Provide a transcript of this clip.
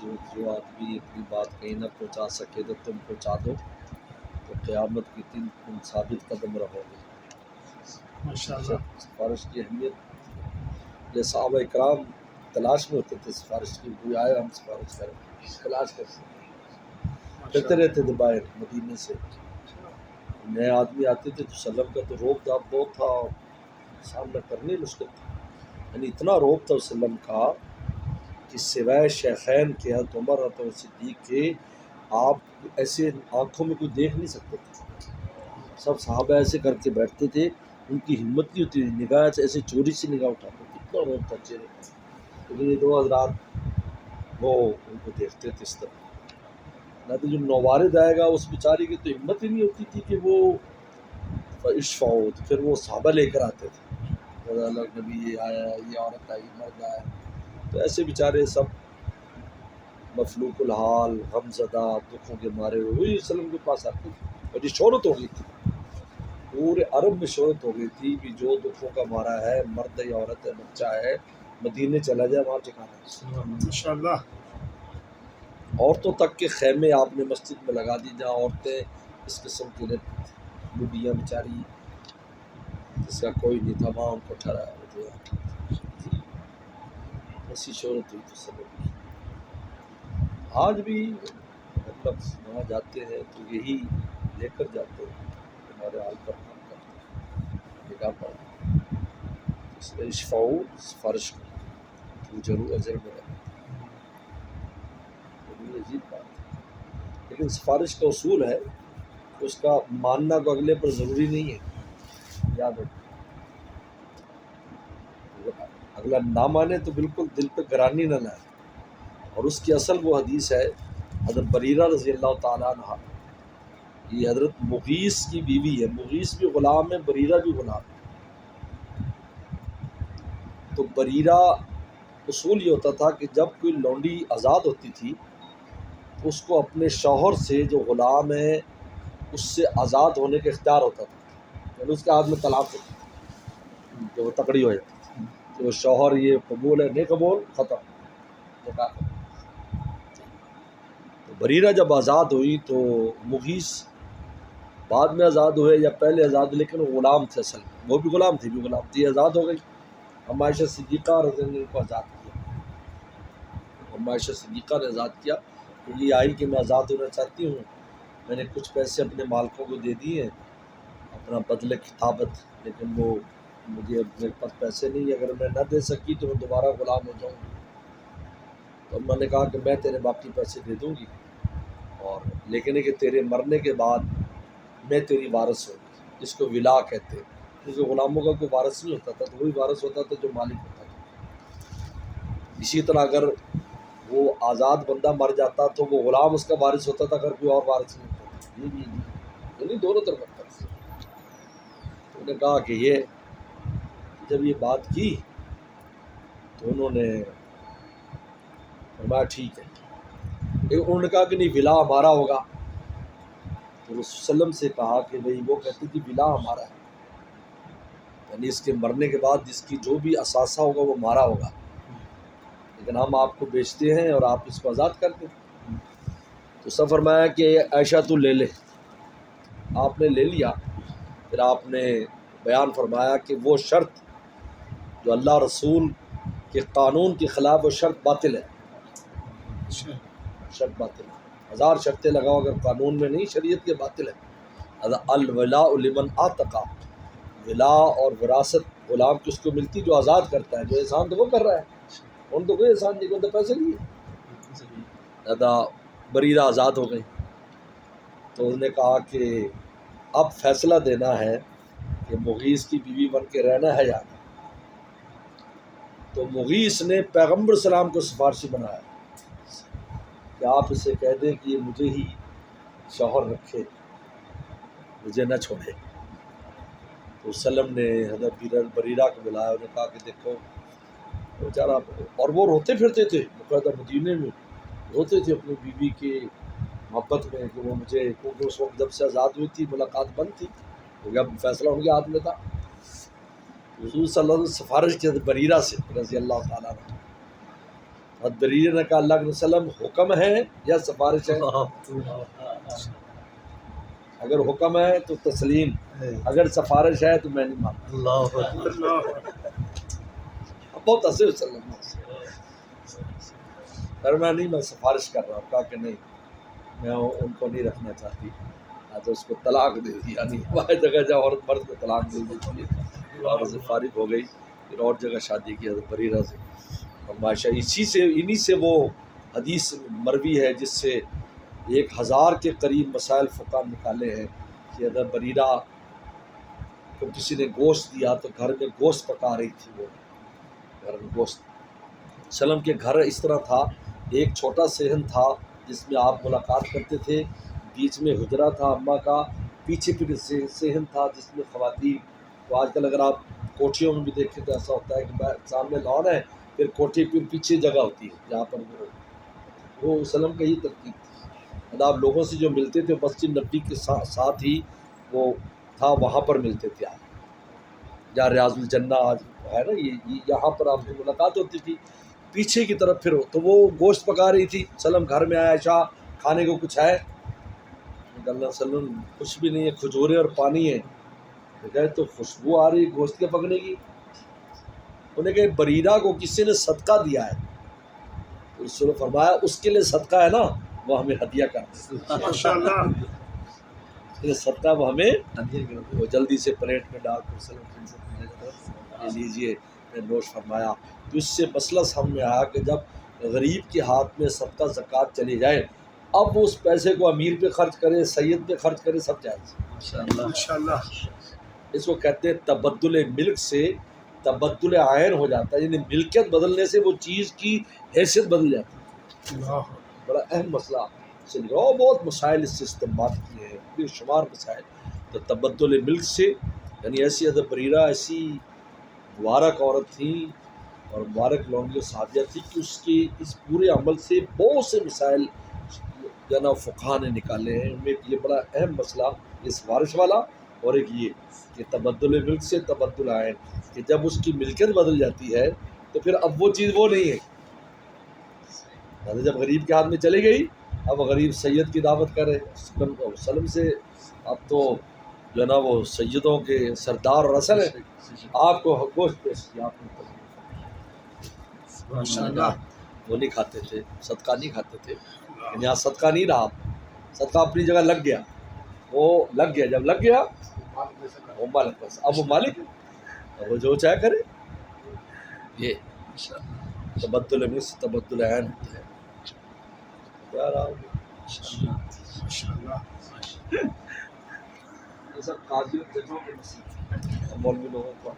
جو آدمی اپنی بات کہیں نہ پہنچا سکے تو تم پہنچا دو، تو قیامت کے دن تم ثابت قدم رہو گے۔ ماشاءاللہ۔ سفارش کی اہمیت، یہ صحابہ اکرام تلاش میں ہوتے تھے سفارش کی، کوئی آئے ہم سفارش کریں، تلاش کر سکتے پھرتے رہتے تھے باہر مدینے سے، نئے آدمی آتے تھے تو سلم کا تو روب داب بہت تھا، سامنا کرنے مشکل تھا، یعنی اتنا روب تھا وسلم کا کہ سوائے شیخین کے حضرت عمر رضی صدیق کے آپ ایسے آنکھوں میں کوئی دیکھ نہیں سکتے تھے، سب صحابہ ایسے کر کے بیٹھتے تھے، ان کی ہمت نہیں ہوتی، نگاہ سے ایسے چوری سے نگاہ اٹھاتے تھے، اتنا روب تھا چہرے پر، لیکن یہ دو حضرات وہ ان کو دیکھتے تھے اس طرح، نہ تو جو نوارد آئے گا اس بیچاری کی تو ہمت ہی نہیں ہوتی تھی کہ وہ اشفاؤ، تو پھر وہ صحابہ لے کر آتے تھے، اللہ نبی یہ آیا، یہ عورت آئی، مرد آیا، تو ایسے بیچارے سب مفلوق الحال، غم زدہ، دکھوں کے مارے ہوئے وہی وسلم کے پاس آتے تھے، اور یہ شہرت ہو گئی تھی، پورے عرب میں شہرت ہو گئی تھی کہ جو دکھوں کا مارا ہے، مرد ہے، عورت ہے، بچہ ہے، مدینے چلا جائے، وہاں ٹھکانا ہے۔ ماشاءاللہ۔ عورتوں تک کے خیمے آپ نے مسجد میں لگا دی، جہاں عورتیں اس قسم کی بڈیاں بیچاری جس کا کوئی نہیں تھا، وہاں ان کو ٹھہرایا ہوتا، ایسی شہرت ہوئی تو سب کی۔ آج بھی مطلب وہاں جاتے ہیں تو یہی لے کر جاتے ہیں، ہمارے حال پر کام کرتے ہیں، نگاہ پر اس لیے اشفاؤ، سفارش کرو تو ضرور اجر میں رہے، یہ عجیب بات ہے، لیکن سفارش کا اصول ہے کہ اس کا ماننا تو اگلے پر ضروری نہیں ہے، یاد رکھو، اگلا نہ مانے تو بالکل دل پہ گرانی نہ لائے، اور اس کی اصل وہ حدیث ہے حضرت بریرہ رضی اللہ تعالیٰ عنہ، یہ حضرت مغیث کی بیوی ہے، مغیث بھی غلام ہے، بریرہ بھی غلام ہے، تو بریرہ اصول یہ ہوتا تھا کہ جب کوئی لونڈی آزاد ہوتی تھی تو اس کو اپنے شوہر سے جو غلام ہے اس سے آزاد ہونے کا اختیار ہوتا تھا، یعنی اس کے ہاتھ میں طلاق ہوتی تھی کہ وہ تکڑی ہو جاتی تھی کہ وہ شوہر یہ قبول ہے نہیں قبول، ختم نکاح ختم۔ تو بریرہ جب آزاد ہوئی تو مغیث بعد میں آزاد ہوئے یا پہلے آزاد ہوئے، لیکن وہ غلام تھے، اصل میں وہ بھی غلام تھی، بھی غلام تھی، آزاد ہو گئی، ہم عائشہ صدیقہ رضی اللہ عنہ کو آزاد کیا، ہم عائشہ صدیقہ نے آزاد کیا، تو یہ آئی کہ میں آزاد ہونا چاہتی ہوں، میں نے کچھ پیسے اپنے مالکوں کو دے دیے ہیں اپنا بدلے کتابت، لیکن وہ مجھے اب میرے پاس پیسے نہیں، اگر میں نہ دے سکی تو میں دوبارہ غلام ہو جاؤں گی، تو میں نے کہا کہ میں تیرے باقی پیسے دے دوں گی، اور لیکن ہے کہ تیرے مرنے کے بعد میں تیری وارث ہوں گی، اس کو ولا کہتے ہیں، کیونکہ غلاموں کا کوئی وارث نہیں ہوتا تھا، تو وہی وارث ہوتا تھا جو مالک ہوتا تھا، اسی طرح اگر وہ آزاد بندہ مر جاتا تو وہ غلام اس کا وارث ہوتا تھا، اگر کوئی اور وارث نہیں ہوتا تھا، یعنی دونوں طرف ہوتا تھا۔ تو انہوں نے کہا کہ یہ جب یہ بات کی تو انہوں نے فرمایا ٹھیک ہے، لیکن انہوں نے کہا کہ نہیں ولا ہمارا ہوگا، تو رسول صلی اللہ علیہ وسلم سے کہا کہ بھئی وہ کہتی کہ ولا ہمارا ہے، یعنی اس کے مرنے کے بعد جس کی جو بھی اثاثہ ہوگا وہ ہمارا ہوگا، لیکن ہم آپ کو بیچتے ہیں اور آپ اس کو آزاد کر دیں۔ تو اس نے فرمایا کہ عائشہ تو لے لے، آپ نے لے لیا، پھر آپ نے بیان فرمایا کہ وہ شرط جو اللہ رسول کے قانون کے خلاف وہ شرط باطل ہے، شرط باطل ہے، ہزار شرطیں لگاؤ اگر قانون میں نہیں شریعت کے باطل ہے۔ الولاء لمن اعتقى، ولا اور وراثت غلام کس کو ملتی جو آزاد کرتا ہے، جو احسان تو وہ کر رہا ہے، ان تو کوئی احسان نہیں، کون تو پیسے لیے، دادا بریرہ آزاد ہو گئی، تو انہوں نے کہا کہ اب فیصلہ دینا ہے کہ مغیث کی بیوی بن کے رہنا ہے یا نہیں، تو مغیث نے پیغمبر السلام کو سفارشی بنایا کہ آپ اسے کہہ دیں کہ یہ مجھے ہی شوہر رکھے، مجھے نہ چھوڑے، تو وسلم نے حضرت بریرہ کو بلایا، انہوں نے کہا کہ دیکھو بیچارہ، اور وہ روتے پھرتے تھے باقاعدہ مدینے میں، روتے تھے اپنی بیوی کے محبت میں کہ وہ مجھے، کیونکہ اس وقت جب سے آزاد ہوئی تھی ملاقات بند تھی، کیونکہ اب فیصلہ ان کے ہاتھ میں تھا، حضور صلی اللہ علیہ وسلم سفارش کی حضرت بریرہ سے رضی اللہ تعالیٰ عنہ، حضرت بریر نے کہا اللہ کے وسلم حکم ہے یا سفارش ہے؟ اگر حکم ہے تو تسلیم، اگر سفارش ہے تو میں نہیں مانتا۔ اللہ بہت ہنسے وسلم، پر میں نہیں، میں سفارش کر رہا ہوں۔ کہا کہ نہیں، میں ان کو نہیں رکھنا چاہتی، تو اس کو طلاق دے دی، یعنی ہماری جگہ جہاں عورت مرد کو طلاق دے دیتی ہے، اور سے فارغ ہو گئی، پھر اور جگہ شادی کی حضرت بریرہ سے۔ اور ماشاء انہی سے وہ حدیث مروی ہے جس سے 1000 کے قریب مسائل فقہ نکالے ہیں کہ حضرت بریرہ کو کسی نے گوشت دیا تو گھر میں گوشت پکا رہی تھی، وہ گھر میں گوشت۔ سلم کے گھر اس طرح تھا، ایک چھوٹا صحن تھا جس میں آپ ملاقات کرتے تھے، بیچ میں حجرہ تھا اماں کا، پیچھے پھر صحن تھا جس میں خواتین، تو آج کل اگر آپ کوٹھیوں میں بھی دیکھیں تو ایسا ہوتا ہے کہ سامنے لان ہے، پھر کوٹھی پھر پیچھے جگہ ہوتی ہے جہاں پر وہ سلم کا ہی ترتیب تھی۔ آپ لوگوں سے جو ملتے تھے مسجد نبی کے ساتھ ہی وہ تھا، وہاں پر ملتے تھے آپ، جہاں ریاض الجنہ آج ہے نا، یہ یہاں پر آپ کی ملاقات ہوتی تھی۔ پیچھے کی طرف پھر تو وہ گوشت پکا رہی تھی، سلم گھر میں آیا، عائشہ کھانے کو کچھ ہے؟ اللہ علیہ وسلم کچھ بھی نہیں ہے، کھجورے اور پانی ہے۔ کہے تو خوشبو آ رہی گوشت کے پکنے کی۔ انہوں نے کہا بریرہ کو کسی نے صدقہ دیا ہے، رسول نے فرمایا اس کے لیے صدقہ ہے نا، وہ ہمیں ہدیہ کر دے، ماشاءاللہ اس کے لیے صدقہ وہ ہمیں ہدیہ کر دے۔ وہ جلدی سے پلیٹ میں ڈال کر یہ لیجیے، میں نوش فرمایا۔ تو اس سے مسئلہ سامنے آیا کہ جب غریب کے ہاتھ میں صدقہ زکوٰۃ چلی جائے، اب وہ اس پیسے کو امیر پہ خرچ کرے، سید پہ خرچ کرے، سب جائز۔ ماشاءاللہ اس کو کہتے ہیں تبدل ملک سے تبدل عین ہو جاتا ہے، یعنی ملکیت بدلنے سے وہ چیز کی حیثیت بدل جاتی ہے۔ اللہ بڑا اہم مسئلہ سمجھ رہا ہوں، بہت مسائل اس سے استنباط کیے ہیں، بے شمار مسائل۔ تو تبدل ملک سے یعنی ایسی حضرت بریرہ ایسی مبارک عورت تھی اور مبارک لونڈی صحابیہ تھی کہ اس کی اس پورے عمل سے بہت سے مسائل جناب فقہا نے نکالے ہیں۔ ان میں یہ بڑا اہم مسئلہ یہ سفارش والا، اور ایک یہ کہ تبدل ملک سے تبدل عین، کہ جب اس کی ملکیت بدل جاتی ہے تو پھر اب وہ چیز وہ نہیں ہے، جب غریب کے ہاتھ میں چلی گئی، اب غریب سید کی دعوت کرے سلم سے، اب تو جو ہے نا وہ سیدوں کے سردار اور اصل ہے، آپ کو گوشت پیش کیا، آپ نے ماشاءاللہ وہ نہیں کھاتے تھے، صدقہ نہیں کھاتے تھے، لیکن یہاں صدقہ نہیں رہا، صدقہ اپنی جگہ لگ گیا، وہ لگ گیا، جب لگ گیا وہ مالک، بس اب وہ مالک ہے، وہ جو چاہے کرے۔ یہ تبدل میں سے تبدل عین ہوتا ہے۔ یار ماشاءاللہ یہ سب قاضی اور ججوں کے مسئلے ہیں، مولوی لوگوں کو